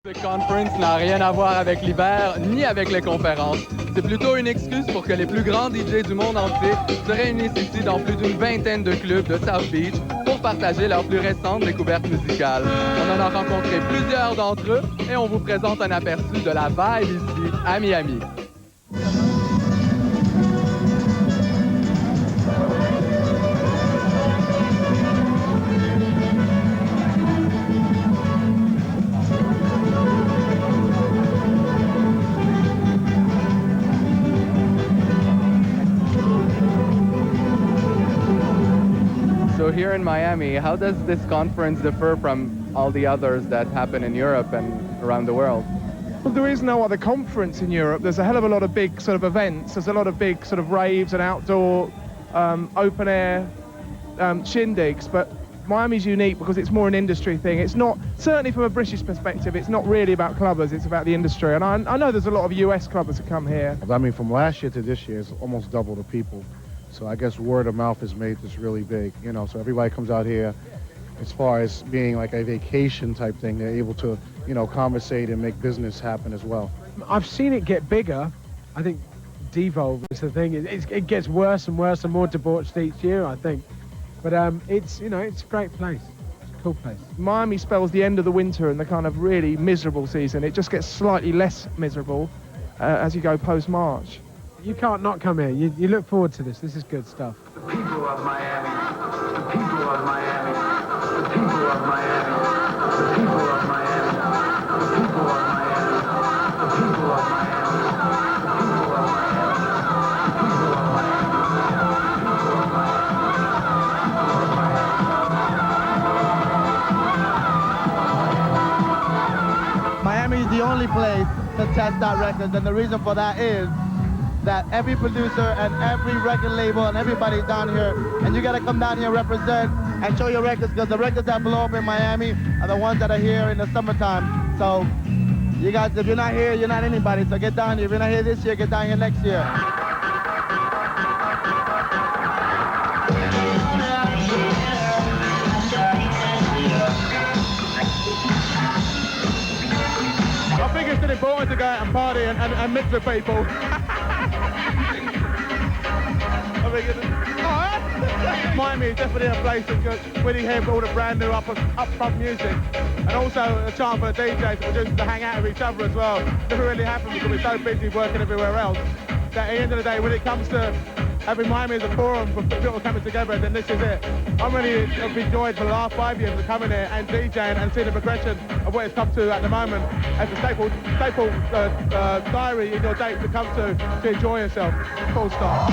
Music Conference n'a rien à voir avec l'hiver ni avec les conférences. C'est plutôt une excuse pour que les plus grands DJ du monde entier se réunissent ici dans plus d'une vingtaine de clubs de South Beach pour partager leurs plus récentes découvertes musicales. On en a rencontré plusieurs d'entre eux et on vous présente un aperçu de la vibe ici à Miami. So here in Miami, how does this conference differ from all the others that happen in Europe and around the world? Well, there is no other conference in Europe. There's a hell of a lot of big sort of events. There's a lot of big sort of raves and outdoor, open air shindigs, but Miami's unique because it's more an industry thing. It's not, certainly from a British perspective, it's not really about clubbers, it's about the industry. And I know there's a lot of US clubbers that come here. I mean, from last year to this year, it's almost double the people. So I guess word of mouth has made this really big, you know, so everybody comes out here. As far as being like a vacation type thing, they're able to, you know, conversate and make business happen as well. I've seen it get bigger. I think devolve is the thing. It gets worse and worse and more debauched each year, I think. But it's, you know, it's a great place. It's a cool place. Miami spells the end of the winter and the kind of really miserable season. It just gets slightly less miserable as you go post-March. You can't not come here. You look forward to this. This is good stuff. The people of Miami, the people of Miami, the people of Miami, the people of Miami, the people of Miami, the people of Miami, the people of Miami, the people of Miami, the people of Miami. Miami is the only place to test out records, and the reason for that is that every producer and every record label and everybody down here, and you gotta come down here and represent and show your records, because the records that blow up in Miami are the ones that are here in the summertime. So you guys, if you're not here, you're not anybody. So get down here. If you're not here this year, get down here next year. I think it's still important to go out and party and mix with people. Miami is definitely a place that's really here for all the brand new upfront music, and also a chance for the DJs and producers to hang out with each other as well. It never really happens because we're so busy working everywhere else. That at the end of the day, when it comes to having Miami as a forum for people coming together, then this is it. I'm really enjoyed for the last 5 years of coming here and DJing and seeing the progression of what it's come to at the moment as a staple diary in your date to come to enjoy yourself. Full stop.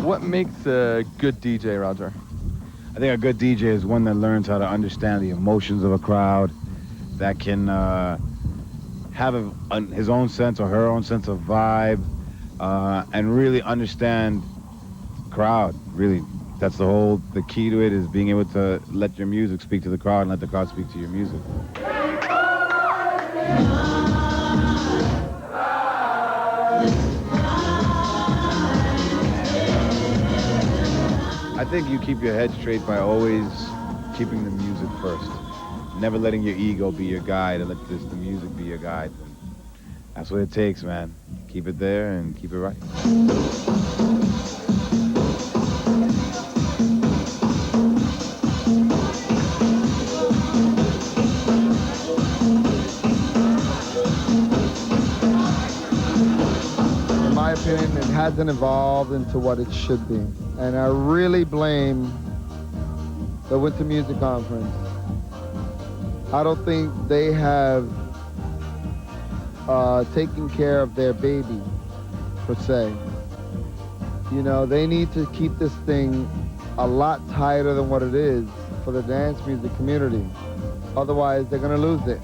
What makes a good DJ, Roger? I think a good DJ is one that learns how to understand the emotions of a crowd, that can have his own sense or her own sense of vibe, and really understand crowd. Really, that's the key to it, is being able to let your music speak to the crowd and let the crowd speak to your music. I think you keep your head straight by always keeping the music first. Never letting your ego be your guide, and let the music be your guide. That's what it takes, man. Keep it there and keep it right. In my opinion, it hasn't evolved into what it should be. And I really blame the Winter Music Conference. I don't think they have taken care of their baby, per se. You know, they need to keep this thing a lot tighter than what it is for the dance music community. Otherwise, they're gonna lose it.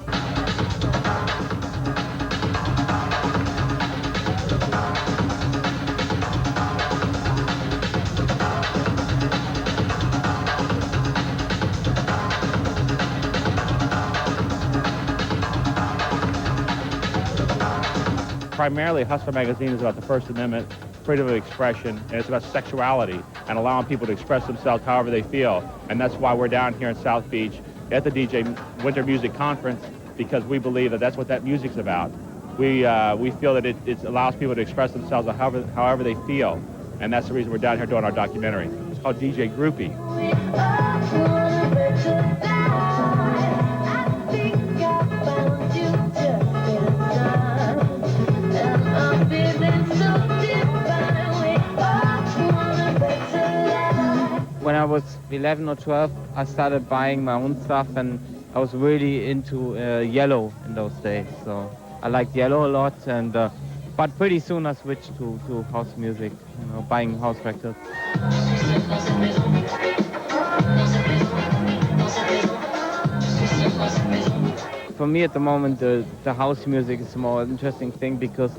primarily Hustler magazine is about the First Amendment, freedom of expression, and it's about sexuality and allowing people to express themselves however they feel. And that's why we're down here in South Beach at the DJ Winter Music Conference, because we believe that that's what that music's about. We feel that it allows people to express themselves however they feel, and that's the reason we're down here doing our documentary. It's called DJ Groupie. When I was 11 or 12, I started buying my own stuff, and I was really into yellow in those days. So I liked yellow a lot, and but pretty soon I switched to house music, you know, buying house records. For me at the moment, the house music is a more interesting thing because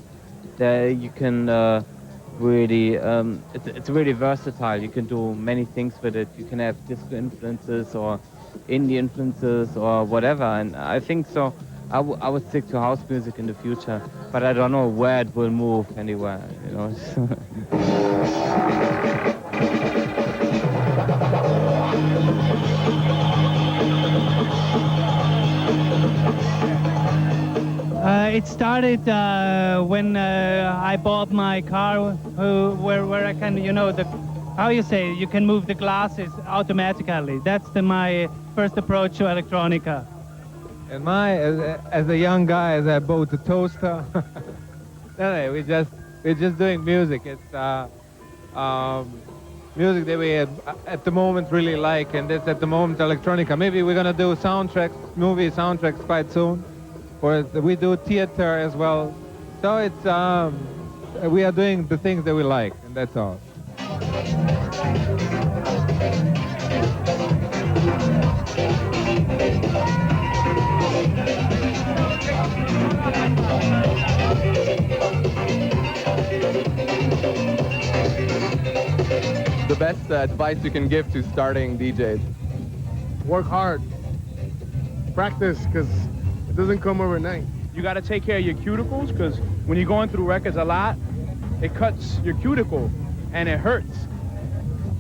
there you can really, it's really versatile. You can do many things with it. You can have disco influences or indie influences or whatever, and I think so. I would stick to house music in the future, but I don't know where it will move anywhere, you know. It started when I bought my car, where I can, you know, how you say, you can move the glasses automatically. That's my first approach to electronica. And as a young guy, as I bought the toaster, no, we're just doing music. It's music that we at the moment really like, and that's at the moment electronica. Maybe we're gonna do soundtracks, movie soundtracks quite soon, or we do theater as well. So it's we are doing the things that we like, and that's all. The best advice you can give to starting DJs? Work hard. Practice, because it doesn't come overnight. You got to take care of your cuticles, because when you're going through records a lot, it cuts your cuticle, and it hurts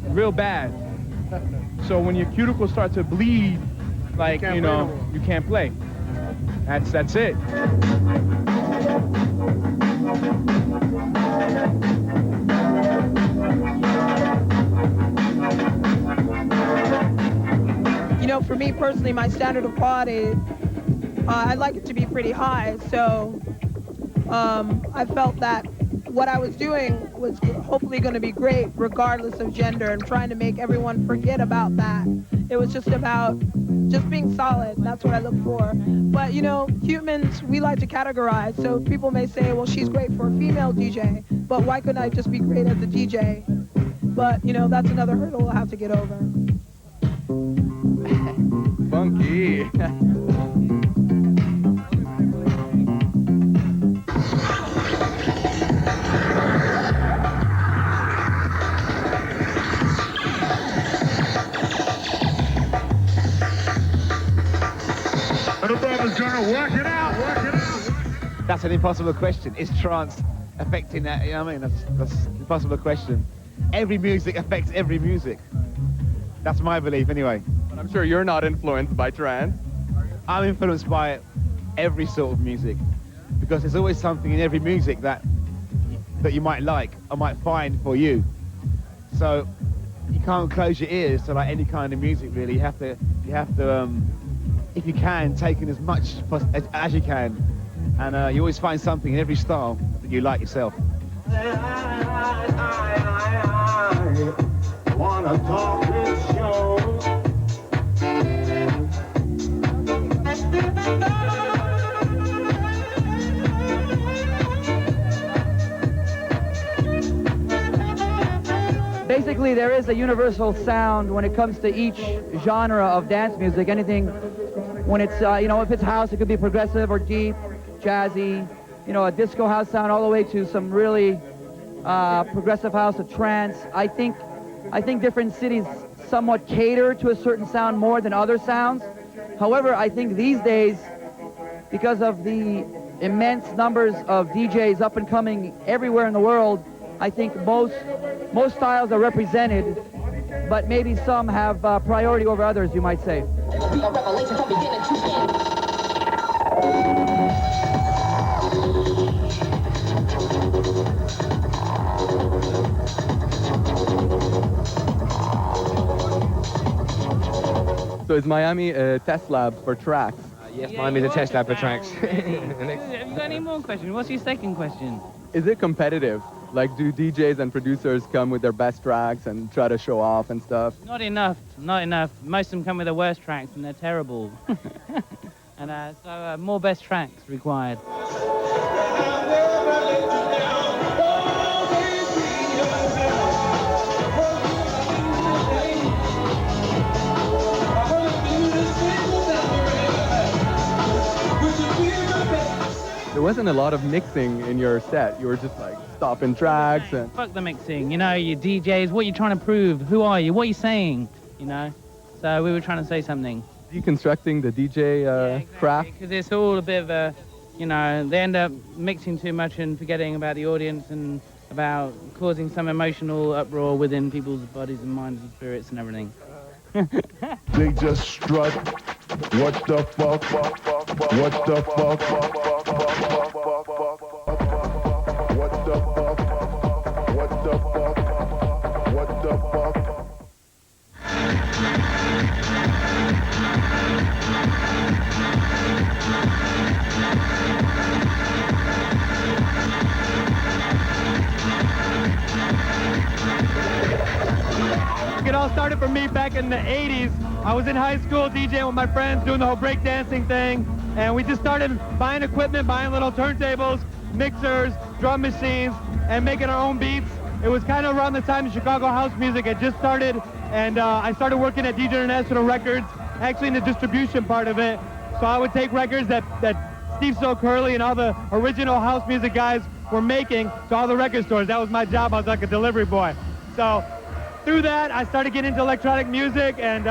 real bad. So when your cuticles start to bleed, like, you know, you can't play. That's it. You know, for me personally, my standard of quality, I like it to be pretty high. So I felt that what I was doing was hopefully going to be great regardless of gender, and trying to make everyone forget about that. It was just about just being solid. That's what I look for. But, you know, humans, we like to categorize. So people may say, well, she's great for a female DJ, but why couldn't I just be great as a DJ? But, you know, that's another hurdle we'll have to get over. Funky. That's an impossible question. Is trance affecting that? You know what I mean? That's an impossible question. Every music affects every music. That's my belief anyway. But I'm sure you're not influenced by trance. I'm influenced by every sort of music, because there's always something in every music that you might like or might find for you. So you can't close your ears to like any kind of music really. You have to if you can, take in as much as you can, and you always find something in every style that you like yourself. Wanna talk this show. Basically, there is a universal sound when it comes to each genre of dance music. Anything, when it's, you know, if it's house, it could be progressive or deep, jazzy, you know, a disco house sound, all the way to some really progressive house, a trance. I think different cities somewhat cater to a certain sound more than other sounds. However, I think these days, because of the immense numbers of DJs up and coming everywhere in the world. I think most styles are represented, but maybe some have priority over others, you might say. So is Miami a test lab for tracks? Yes, Miami's a test lab for tracks. Have you got any more questions? What's your second question? Is it competitive? Like, do DJs and producers come with their best tracks and try to show off and stuff? Not enough, not enough. Most of them come with the worst tracks and they're terrible. And so more best tracks required. There wasn't a lot of mixing in your set. You were just like stopping tracks and... Fuck the mixing, you know, you DJs, what are you trying to prove? Who are you? What are you saying? You know? So we were trying to say something. Deconstructing the DJ craft? Because it's all a bit of a, you know, they end up mixing too much and forgetting about the audience and about causing some emotional uproar within people's bodies and minds and spirits and everything. They just strut. What the fuck? What the fuck? What the fuck? What the fuck? What the fuck? It all started for me back in the 80s. I was in high school DJing with my friends, doing the whole breakdancing thing, and we just started buying equipment, buying little turntables, mixers, drum machines, and making our own beats. It was kind of around the time Chicago house music had just started, and I started working at DJ International Records, actually in the distribution part of it. So I would take records that Steve So Curly and all the original house music guys were making to all the record stores. That was my job. I was like a delivery boy. So through that, I started getting into electronic music, and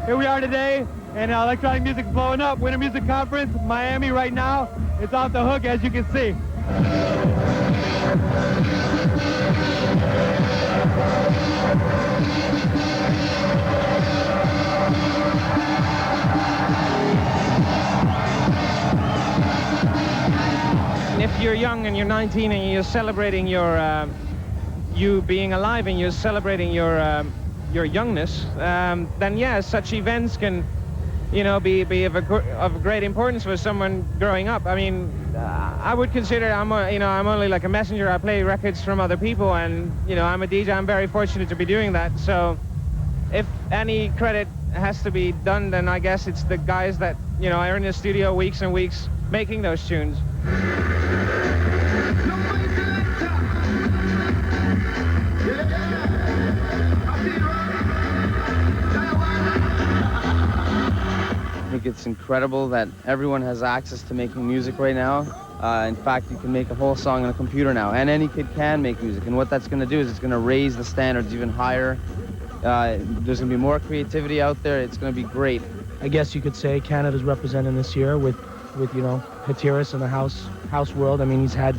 here we are today, and electronic music's blowing up. Winter Music Conference, Miami right now. It's off the hook, as you can see. If you're young and you're 19 and you're celebrating your you being alive and you're celebrating your youngness, then yeah, such events can, you know, be of great importance for someone growing up. I mean, I would consider I'm only like a messenger. I play records from other people, and you know, I'm a DJ. I'm very fortunate to be doing that. So, if any credit has to be done, then I guess it's the guys that, you know, are in the studio weeks and weeks making those tunes. I think it's incredible that everyone has access to making music right now. In fact, you can make a whole song on a computer now, and any kid can make music. And what that's going to do is it's going to raise the standards even higher. There's going to be more creativity out there. It's going to be great. I guess you could say Canada's representing this year with you know, Hatiris in the house world. I mean, he's had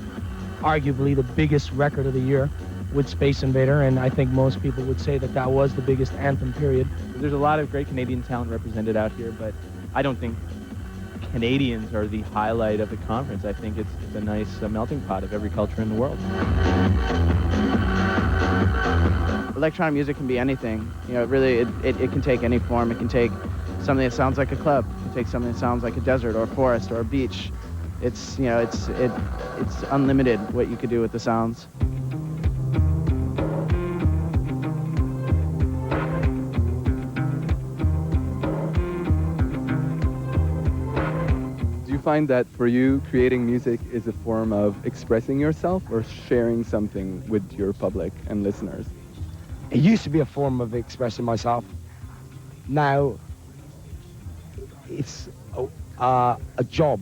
arguably the biggest record of the year with Space Invader, and I think most people would say that that was the biggest anthem, period. There's a lot of great Canadian talent represented out here, but I don't think Canadians are the highlight of the conference. I think it's a nice melting pot of every culture in the world. Electronic music can be anything. You know, it can take any form. It can take something that sounds like a club. It can take something that sounds like a desert or a forest or a beach. It's, you know, it's unlimited what you could do with the sounds. Do you find that for you, creating music is a form of expressing yourself or sharing something with your public and listeners? It used to be a form of expressing myself. Now, it's a job.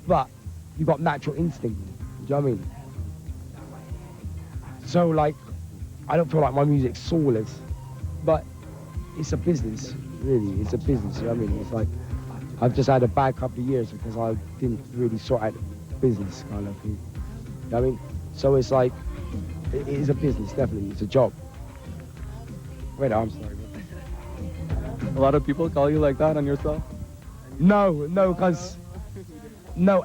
But you've got natural instinct. Do you know what I mean? So, like, I don't feel like my music's soulless, but it's a business, really. It's a business, you know what I mean? It's like, I've just had a bad couple of years because I didn't really sort out the business kind of thing. You know what I mean? So it's like, it is a business, definitely. It's a job. Wait, I'm sorry. A lot of people call you like that on yourself? No, because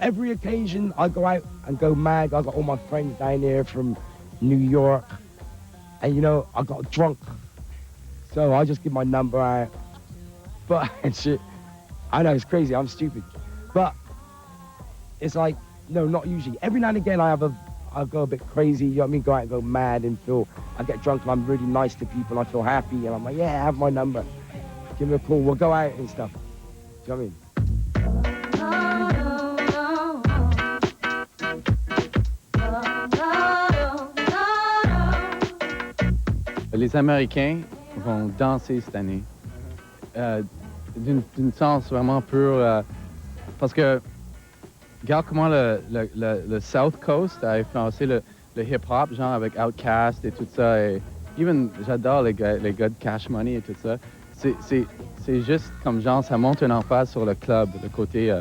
every occasion I go out and go mad. I got all my friends down there from New York, and you know, I got drunk. So I just give my number out. But, and shit, I know it's crazy, I'm stupid. But it's like, no, not usually. Every now and again I go a bit crazy, you know what I mean? Go out and go mad and I get drunk and I'm really nice to people, I feel happy, and I'm like, yeah, have my number. Give me a call, we'll go out and stuff. Do you know what I mean? Les Américains vont danser cette année. D'une sens vraiment pur. Parce que, regarde comment le South Coast a influencé le hip-hop, genre avec Outkast et tout ça. Et even, j'adore les gars de Cash Money et tout ça. C'est juste comme genre, ça monte une emphase sur le club, le côté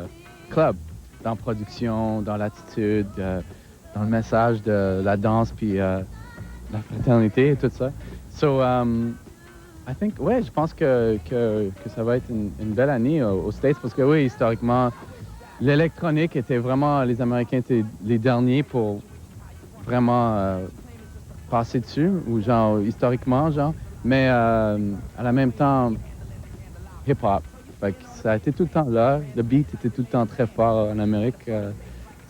club, dans la production, dans l'attitude, dans le message de la danse, puis la fraternité et tout ça. So, I think, ouais, je pense que ça va être une belle année aux States, parce que oui, historiquement, l'électronique était vraiment, les Américains étaient les derniers pour vraiment passer dessus, ou genre, historiquement, genre, mais à la même temps, hip-hop. Fait que ça a été tout le temps là, le beat était tout le temps très fort en Amérique,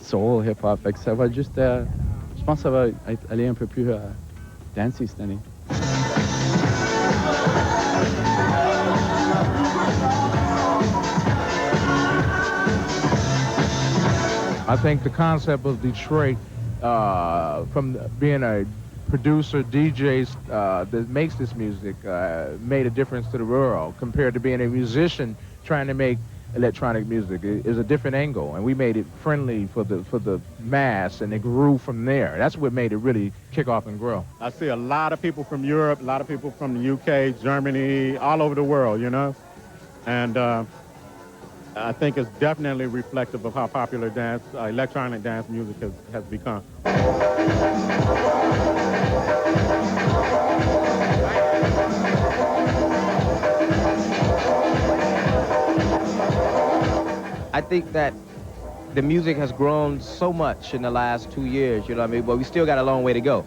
soul, hip-hop, fait que ça va juste, je pense que ça va aller un peu plus dancey cette année. I think the concept of Detroit, from being a producer, DJ that makes this music, made a difference to the world compared to being a musician trying to make electronic music. It is a different angle, and we made it friendly for the mass, and it grew from there. That's what made it really kick off and grow. I see a lot of people from Europe, a lot of people from the UK, Germany, all over the world, you know, and I think it's definitely reflective of how popular dance, electronic dance music has become. I think that the music has grown so much in the last 2 years, you know what I mean? But we still got a long way to go.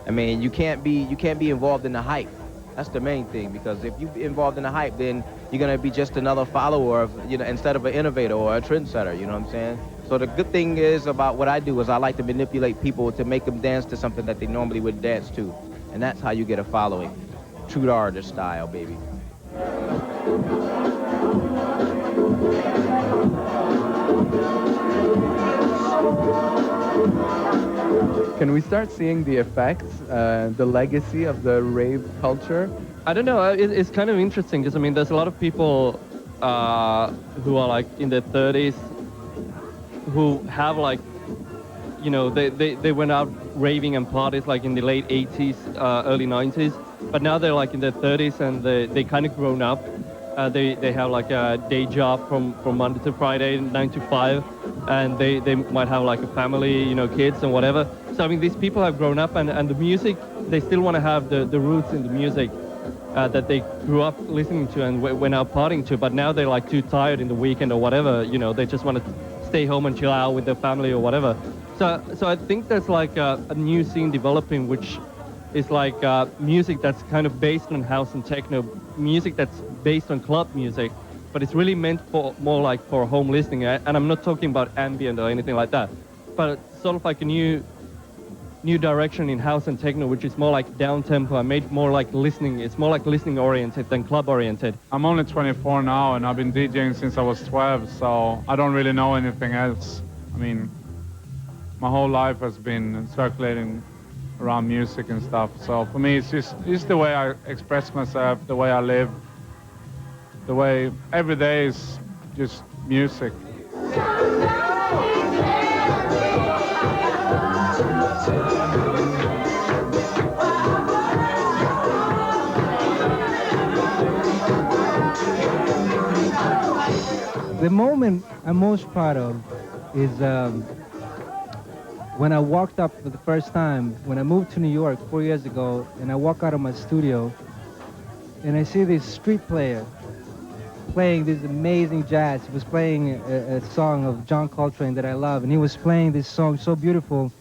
I mean, you can't be involved in the hype. That's the main thing, because if you're involved in the hype, then you're gonna be just another follower of, you know, instead of an innovator or a trendsetter, you know what I'm saying? So the good thing is about what I do is I like to manipulate people to make them dance to something that they normally wouldn't dance to. And that's how you get a following. True to artist style, baby. Can we start seeing the effects, the legacy of the rave culture? I don't know, it's kind of interesting because, I mean, there's a lot of people who are like in their 30s who have like, you know, they went out raving and parties like in the late 80s, early 90s, but now they're like in their 30s and they kind of grown up. They have like a day job from Monday to Friday, 9 to 5, and they might have like a family, you know, kids and whatever. So I mean, these people have grown up, and the music, they still want to have the roots in the music that they grew up listening to and went out partying to, but now they're like too tired in the weekend or whatever, you know, they just want to stay home and chill out with their family or whatever. So I think there's like a new scene developing, which is like music that's kind of based on house and techno, music that's based on club music, but it's really meant for more like for home listening. And I'm not talking about ambient or anything like that, but it's sort of like a new direction in house and techno, which is more like down tempo and made more like listening. It's more like listening oriented than club oriented. I'm only 24 now, and I've been DJing since I was 12, so I don't really know anything else. I mean, my whole life has been circulating around music and stuff. So for me, it's the way I express myself, the way I live, the way every day is just music. The moment I'm most proud of is when I walked up for the first time, when I moved to New York 4 years ago, and I walk out of my studio, and I see this street player playing this amazing jazz. He was playing a song of John Coltrane that I love, and he was playing this song so beautiful.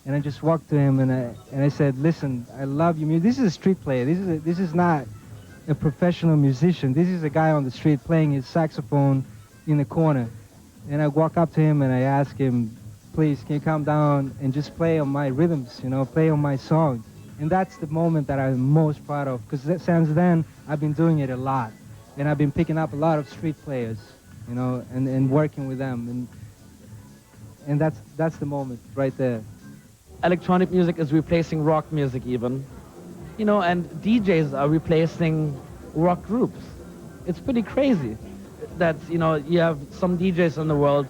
And I just walked to him and I said, "Listen, I love your music. This is a street player. This is not a professional musician. This is a guy on the street playing his saxophone in the corner." And I walk up to him and I ask him, "Please, can you come down and just play on my rhythms, play on my songs?" And that's the moment that I'm most proud of, because since then I've been doing it a lot, and I've been picking up a lot of street players, and working with them, and that's the moment right there. Electronic music is replacing rock music even, and DJs are replacing rock groups. It's pretty crazy that, you have some DJs in the world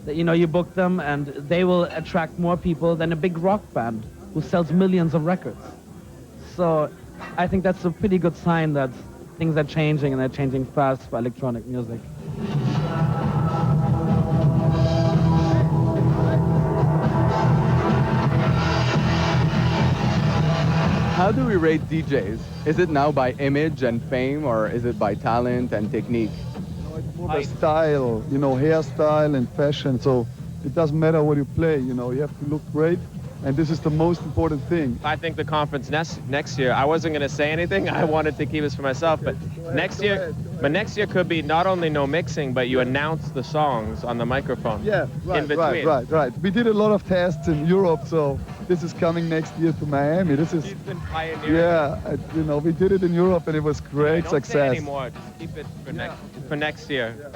that, you book them and they will attract more people than a big rock band who sells millions of records. So I think that's a pretty good sign that things are changing, and they're changing fast for electronic music. How do we rate DJs? Is it now by image and fame, or is it by talent and technique? More by style, hairstyle and fashion. So it doesn't matter what you play, you have to look great. And this is the most important thing. I think the conference next year, I wasn't going to say anything. I wanted to keep this for myself, but next year could be not only no mixing, but you announce the songs on the microphone. Yeah, in between. Right. We did a lot of tests in Europe, so this is coming next year to Miami. This is, He's been pioneering. yeah, we did it in Europe and it was great Don't success. say anymore. Just keep it for next year. Yeah.